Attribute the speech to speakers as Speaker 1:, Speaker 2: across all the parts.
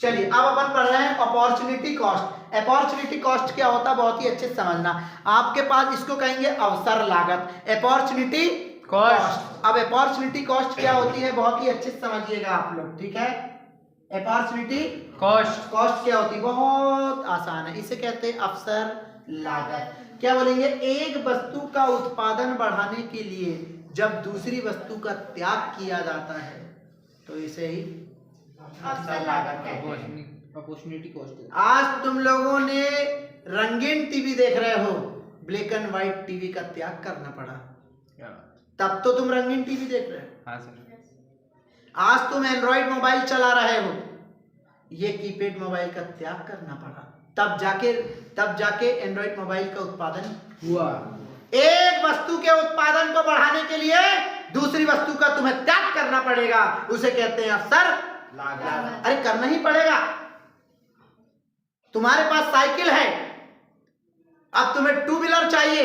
Speaker 1: चलिए अब अपन पढ़ रहे हैं अपॉर्चुनिटी कॉस्ट। अपॉर्चुनिटी कॉस्ट क्या होता है बहुत ही अच्छे से समझना। आपके पास इसको कहेंगे अवसर लागत, अपॉर्चुनिटी कॉस्ट। अब अपॉर्चुनिटी कॉस्ट क्या होती है बहुत ही अच्छे से समझिएगा आप लोग, ठीक है। अपॉर्चुनिटी कॉस्ट क्या होती है, बहुत आसान है, इसे कहते हैं अवसर लागत। क्या बोलेंगे, एक वस्तु का उत्पादन बढ़ाने के लिए जब दूसरी वस्तु का त्याग किया जाता है तो इसे ही अवसर लागत कहते हैं, अपॉर्चुनिटी कॉस्ट। आज तुम लोगों ने रंगीन टीवी देख रहे हो, ब्लैक एंड व्हाइट टीवी का त्याग करना पड़ा, तब तो तुम रंगीन टीवी देख रहे हो।
Speaker 2: हाँ सर।
Speaker 1: आज तुम एंड्रॉइड मोबाइल चला रहे हो, ये कीपैड मोबाइल का त्याग करना पड़ा, तब जाके एंड्रॉइड मोबाइल का उत्पादन हुआ। एक वस्तु के उत्पादन को बढ़ाने के लिए दूसरी वस्तु का तुम्हें त्याग करना पड़ेगा, उसे कहते हैं अवसर लागत। अरे करना ही पड़ेगा। तुम्हारे पास साइकिल है, अब तुम्हें टू व्हीलर चाहिए,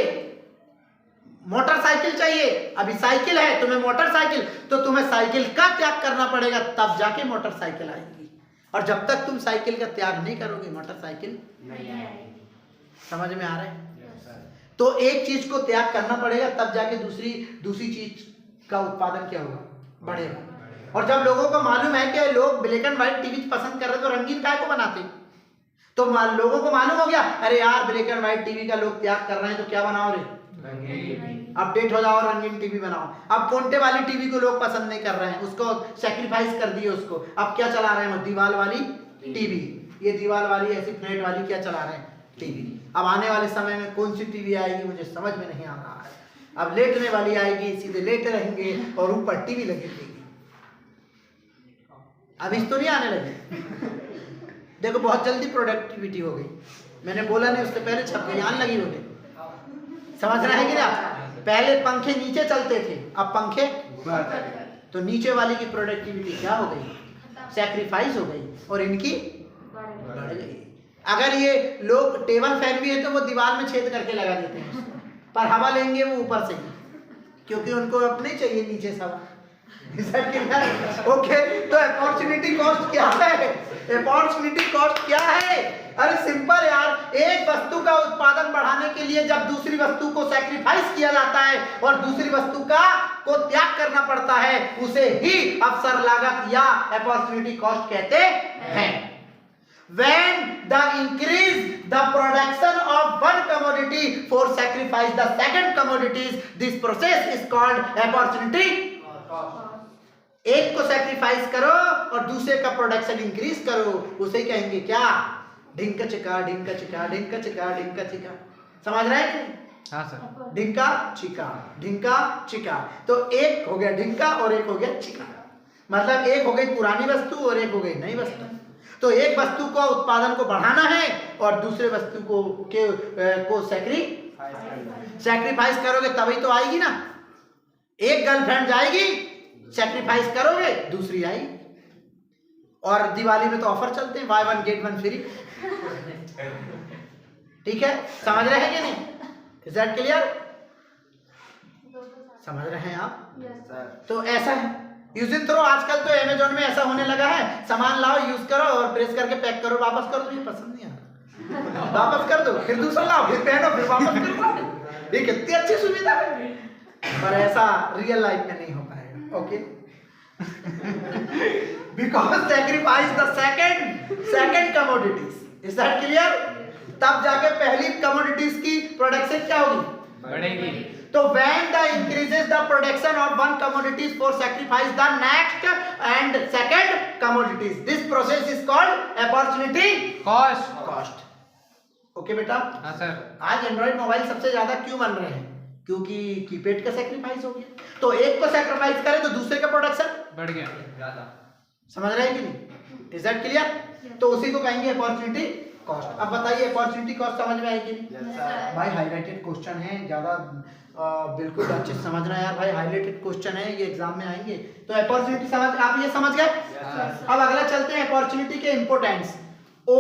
Speaker 1: मोटरसाइकिल चाहिए, अभी साइकिल है तुम्हें मोटरसाइकिल, तो तुम्हें साइकिल का त्याग करना पड़ेगा, तब जाके मोटरसाइकिल आएगी। और जब तक तुम साइकिल का त्याग नहीं करोगे मोटरसाइकिल नहीं आएगी। समझ में आ रहा है? तो एक चीज को त्याग करना पड़ेगा, तब जाके दूसरी चीज का उत्पादन क्या होगा, बढ़ेगा। और जब लोगों को मालूम है कि लोग ब्लैक एंड व्हाइट टीवी पसंद कर रहे तो रंगीन काय को बनाते, तो लोगों को मालूम हो गया अरे यार ब्लैक एंड व्हाइट टीवी का लोग त्याग कर रहे हैं तो क्या बनाओ रे, अपडेट हो जाओ, रंगीन टीवी बनाओ। अब कोंटे वाली टीवी को लोग पसंद नहीं कर रहे हैं, उसको सैक्रिफाइस कर दिए उसको, अब क्या चला रहे हैं, दीवार वाली टीवी। ये दीवार वाली ऐसी फ्लैट वाली क्या चला रहे हैं, टीवी। अब आने वाले समय में कौन सी टीवी आएगी मुझे समझ में नहीं आ रहा है। अब लेटने वाली आएगी, सीधे लेटे रहेंगे और ऊपर टीवी लगेगी। अब इस तो नहीं आने लगे। देखो बहुत जल्दी प्रोडक्टिविटी हो गई, मैंने बोला नहीं उससे पहले छप गई, आने लगी हो गई। समझ रहे हैं कि ना, पहले पंखे नीचे चलते थे, अब पंखे, तो नीचे वाली की प्रोडक्टिविटी क्या हो गई, सैक्रिफाइस हो गई और इनकी बढ़ गई। अगर ये लोग टेबल फैन भी है तो वो दीवार में छेद करके लगा देते हैं, पर हवा लेंगे वो ऊपर से ही, क्योंकि उनको अब नहीं चाहिए नीचे से हवा। ओके, तो अपॉर्चुनिटी कॉस्ट क्या है, अपॉर्चुनिटी कॉस्ट क्या है? अरे सिंपल यार, एक वस्तु का उत्पादन बढ़ाने के लिए जब दूसरी वस्तु को सैक्रिफाइस किया जाता है और दूसरी वस्तु को त्याग करना पड़ता है, उसे ही अवसर लागत या अपॉर्चुनिटी कॉस्ट कहते हैं। When the increase the production of one commodity for sacrifice the second commodities, this process is called opportunity cost. एक को सैक्रिफाइस करो और दूसरे का प्रोडक्शन इंक्रीज करो, उसे कहेंगे क्या, ढिंका चिका ढिंका चिका ढिंका चिका ढिंका चिका। समझ रहे हैं?
Speaker 2: हाँ सर।
Speaker 1: ढिंका चिका, तो एक हो गया ढिंका और एक हो गया चिका, मतलब एक हो गई पुरानी वस्तु और एक हो गई नई वस्तु। तो एक वस्तु को उत्पादन को बढ़ाना है और दूसरे वस्तु को सैक्रिफाइस करोगे तभी तो आएगी ना। एक गर्लफ्रेंड जाएगी, सैक्रिफाइस करोगे दूसरी आएगी। और दिवाली में तो ऑफर चलते हैं, by one get one free. ठीक है, समझ रहे हैं कि नहीं? Is that clear? समझ रहे हैं आप? तो ऐसा है यूज एंड थ्रो। आजकल तो अमेज़न में ऐसा होने लगा है, सामान लाओ, यूज करो और प्रेस करके पैक करो, वापस कर दो, ये पसंद नहीं आता वापस कर दो, फिर दूसरा लाओ, फिर पहनो, फिर वापस कर दो। ये कितनी अच्छी सुविधा है, पर ऐसा रियल लाइफ में नहीं हो पाएगा। Okay, because sacrifice the second commodities. Is that clear? तब जाके पहली कमोडिटीज की प्रोडक्शन क्या होगी,
Speaker 2: बढ़ेगी।
Speaker 1: तो when the increases the production of one commodities for sacrifice the next and second commodities, this process is called opportunity cost. Okay बेटा?
Speaker 2: हाँ सर।
Speaker 1: आज एंड्रॉइड मोबाइल सबसे ज्यादा क्यों बन रहे हैं, क्योंकि कीपैड का सैक्रिफाइस हो गया। तो एक को सैक्रिफाइस करे तो दूसरे का प्रोडक्शन
Speaker 2: बढ़ गया ज्यादा।
Speaker 1: समझ रहे हैं कि नहीं? Is that clear? तो उसी को कहेंगे अपॉर्चुनिटी कॉस्ट। अब बताइए अपॉर्चुनिटी कॉस्ट समझ में आई कि नहीं? भाई हाईलाइटेड क्वेश्चन है, ज्यादा बिल्कुल अच्छे से समझना है यार भाई, हाईलाइटेड क्वेश्चन है, ये एग्जाम में आएंगे। तो अपॉर्चुनिटी समझ, आप ये समझ गए? अब अगला चलते हैं अपॉर्चुनिटी के इंपोर्टेंस। ओ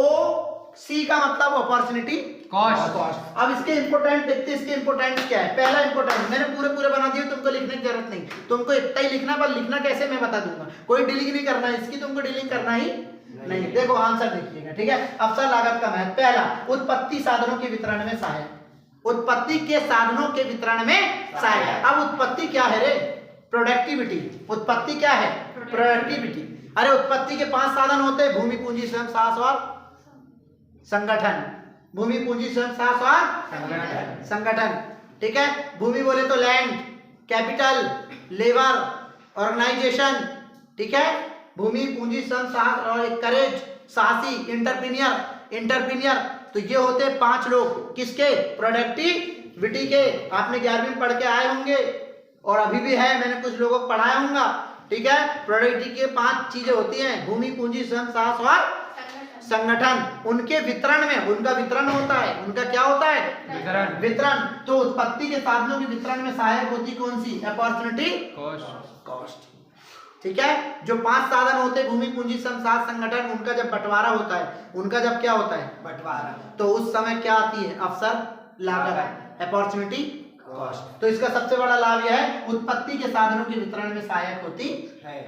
Speaker 1: सी का मतलब अपॉर्चुनिटी कॉस्ट। अब इसके इंपोर्टेंट देखते हैं, इसके इंपोर्टेंट क्या है। पहला इंपोर्टेंट मैंने पूरे बना दिए, तुमको लिखने की जरूरत नहीं, तुमको इतना ही लिखना, पर लिखना कैसे मैं बता दूंगा, कोई डीलिंग नहीं करना है इसकी, तुमको डीलिंग करना ही नहीं। देखो आंसर देखिएगा, ठीक है। अवसर लागत का महत्व, पहला उत्पत्ति साधनों के वितरण में सहायक, उत्पत्ति के साधनों के वितरण में सहायक। अब उत्पत्ति क्या है रे? प्रोडक्टिविटी। उत्पत्ति क्या है? प्रोडक्टिविटी। अरे उत्पत्ति के 5 साधन होते हैं, भूमि, पूंजी, श्रम, साहस और संगठन। भूमि, पूंजी, श्रम, साहस और संगठन, ठीक है। भूमि बोले तो लैंड, कैपिटल, लेबर, ऑर्गेनाइजेशन, ठीक है। भूमि, पूंजी, श्रम, साहस और एक करेज, साहसी, इंटरप्रीनियर। तो ये होते हैं 5 लोग, किसके? प्रोडक्टिविटी के। आपने 11वीं में पढ़ के आए होंगे और अभी भी है, मैंने कुछ लोगों को पढ़ाया होगा, ठीक है। प्रोडक्टिविटी के 5 चीजें होती हैं, भूमि, पूंजी, श्रम, साहस और संगठन। उनके वितरण में, उनका वितरण होता है, उनका क्या होता है? वितरण। तो उत्पत्ति के साधनों के वितरण में सहायक होती कौन सी? अपॉर्चुनिटी कॉस्ट, ठीक है। जो 5 साधन होते हैं, भूमि, पूंजी, श्रम, साहस, संगठन, उनका जब बंटवारा होता है, उनका जब क्या होता है? बंटवारा, तो उस समय क्या आती है? अवसर लागत, अपॉर्चुनिटी कॉस्ट। तो इसका सबसे बड़ा लाभ यह है, उत्पत्ति के साधनों के वितरण में सहायक होती है,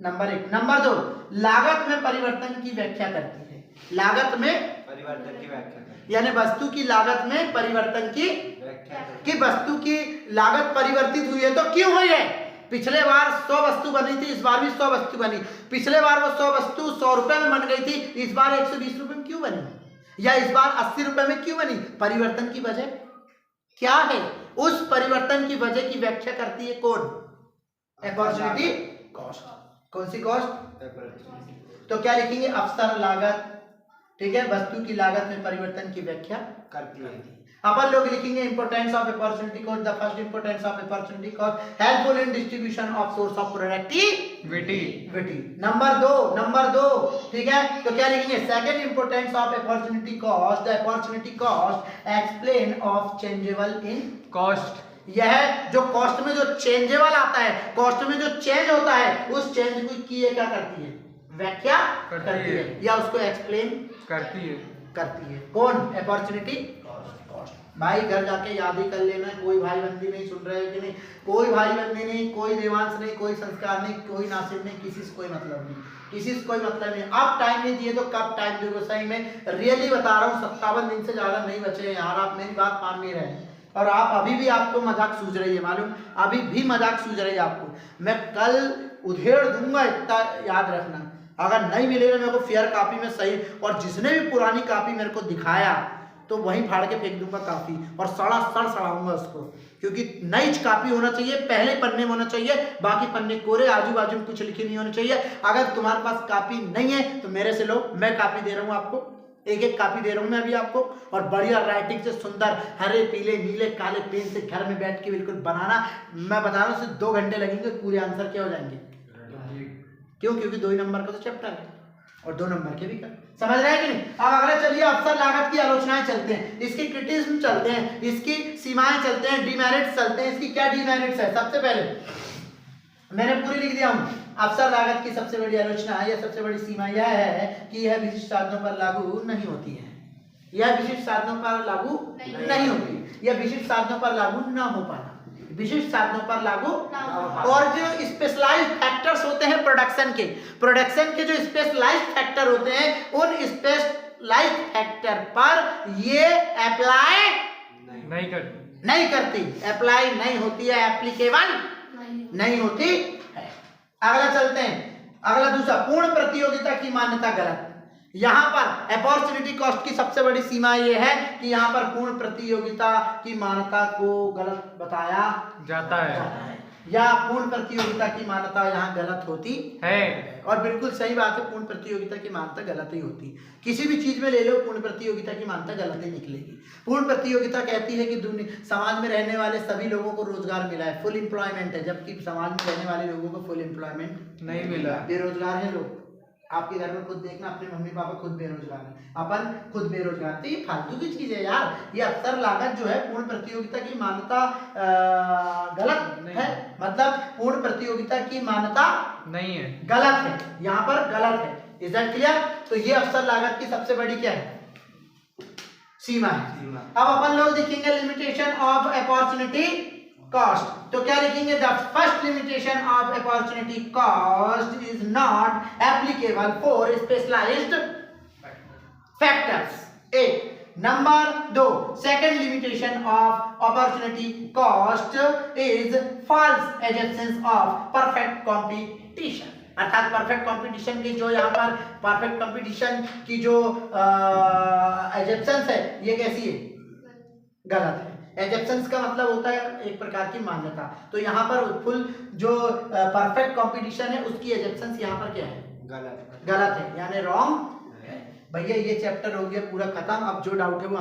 Speaker 1: नंबर 1। नंबर 2, लागत में परिवर्तन की व्याख्या करती है। लागत में परिवर्तन की व्याख्या, यानी वस्तु की लागत में परिवर्तन की व्याख्या, कि वस्तु की लागत परिवर्तित हुई है तो क्यों हुई है? पिछले बार 100 वस्तु बनी थी, इस बार भी 100 वस्तु बनी। पिछले बार वो 100 वस्तु 100 रुपए में बन गई थी, इस बार 120 रुपए में क्यों बनी? या इस बार 80 रुपए में क्यों बनी? परिवर्तन की वजह क्या है? उस परिवर्तन की वजह की व्याख्या करती है कौन? Opportunity cost. कौन सी कॉस्ट? तो क्या लिखेंगे? अवसर लागत, ठीक है, वस्तु की लागत में परिवर्तन की व्याख्या करती है। अपन लोग लिखेंगे importance of opportunity cost. The first importance of opportunity cost helpful in distribution of source of productivity. Number 2, ठीक है। तो क्या लिखेंगे? Second importance of opportunity cost, the opportunity cost explain of changeable in cost. यह जो cost में जो changeable आता है, कॉस्ट में जो चेंज होता है, उस चेंज को की ये क्या करती है? व्याख्या करती है, या उसको एक्सप्लेन करती है। कौन? Opportunity cost. भाई घर जाके याद ही कर लेना। कोई भाई बंदी नहीं सुन रहे कि नहीं? कोई भाई बंदी नहीं, कोई देवांश नहीं, कोई संस्कार नहीं, कोई नासिर नहीं, किसी से कोई मतलब नहीं, किसी से कोई मतलब नहीं। अब टाइम नहीं दिए तो कब टाइम दोगे? सही में रियली बता रहा हूँ, 57 दिन से ज्यादा नहीं बचे यार। आप मेरी बात मान नहीं रहे हैं और आप अभी भी, आपको मजाक सूझ रही है, मालूम, अभी भी मजाक सूझ रही है आपको। मैं कल उधेड़ दूंगा, इतना याद रखना। अगर नहीं मिलेगा मेरे को फेयर कॉपी में सही, और जिसने भी पुरानी कॉपी मेरे को दिखाया तो वहीं फाड़ के फेंक दूंगा कॉपी, और सड़ाऊंगा उसको। क्योंकि नई कॉपी होना चाहिए, पहले पन्ने में होना चाहिए, बाकी पन्ने कोरे, आजू बाजू में कुछ लिखे नहीं होने चाहिए। अगर तुम्हारे पास कॉपी नहीं है तो मेरे से लो, मैं कॉपी दे रहा हूँ आपको, एक कॉपी दे रहा हूँ मैं अभी आपको, और बढ़िया राइटिंग से सुंदर हरे पीले नीले काले पेन से घर में बैठ के बिल्कुल बनाना। मैं बता रहा हूँ सिर्फ 2 घंटे लगेंगे, पूरे आंसर क्या हो जाएंगे। क्यों? क्योंकि 2 ही नंबर का तो चैप्टर है और 2 नंबर के भी कर। समझ रहे हैं कि नहीं? अब अगले चलिए अवसर लागत की आलोचनाएं चलते हैं, इसकी क्रिटिसिज्म चलते हैं, इसकी सीमाएं चलते हैं, डिमेरिट्स चलते हैं। इसकी क्या डिमेरिट्स है? सबसे पहले मैंने पूरी लिख दिया हूं। अवसर लागत की सबसे बड़ी आलोचना या सबसे बड़ी सीमा यह है कि यह विशिष्ट साधनों पर लागू नहीं होती है। यह विशिष्ट साधनों पर लागू नहीं होती, यह विशिष्ट साधनों पर लागू ना हो पाना, विशिष्ट साधनों पर लागू। और जो स्पेशलाइज्ड फैक्टर्स होते हैं प्रोडक्शन के जो स्पेशलाइज्ड फैक्टर होते हैं, उन स्पेशलाइज्ड फैक्टर पर ये अप्लाई नहीं करती, अप्लाई नहीं होती है, एप्लीकेबल नहीं होती है। अगला चलते हैं, अगला दूसरा, पूर्ण प्रतियोगिता की मान्यता गलत। यहाँ पर अपॉर्चुनिटी कॉस्ट की सबसे बड़ी सीमा यह है कि यहाँ पर पूर्ण प्रतियोगिता की मान्यता को गलत बताया जाता है, या पूर्ण प्रतियोगिता की मान्यता यहाँ गलत होती है। और बिल्कुल सही बात है, पूर्ण प्रतियोगिता की मान्यता गलत ही होती। किसी भी चीज में ले लो, पूर्ण प्रतियोगिता की मान्यता गलत ही निकलेगी। पूर्ण प्रतियोगिता कहती है कि समाज में रहने वाले सभी लोगों को रोजगार मिला है, फुल एम्प्लॉयमेंट है, जबकि समाज में रहने वाले लोगों को फुल एम्प्लॉयमेंट नहीं मिला, बेरोजगार है लोग। आपके घर में खुद देखना, अपने मम्मी पापा खुद बेरोजगार है, अपन खुद बेरोजगार। तो ये फालतू की चीज है यार। ये अवसर लागत जो है पूर्ण प्रतियोगिता की मान्यता गलत है, मतलब पूर्ण प्रतियोगिता की मान्यता नहीं है, गलत है, यहाँ पर गलत है। Is that clear? तो ये अवसर लागत की सबसे बड़ी क्या है? सीमा है। अब अपन लोग देखेंगे लिमिटेशन ऑफ अपॉर्चुनिटी कॉस्ट। तो क्या लिखेंगे? The first limitation of opportunity cost is not applicable for specialized factors. एक नंबर 2, second limitation of opportunity cost is false assumptions of perfect competition. अर्थात परफेक्ट कंपटीशन की जो यहाँ पर परफेक्ट कंपटीशन की जो एजम्पशंस है ये कैसी है? गलत है। एजम्पशंस का मतलब होता है एक प्रकार की मान्यता, तो यहाँ पर फुल जो परफेक्ट कंपटीशन है उसकी एजम्पशंस यहाँ पर क्या है?
Speaker 2: गलत
Speaker 1: गलत है, यानी रॉन्ग है। भैया ये चैप्टर हो गया पूरा खत्म। अब जो डाउट है वो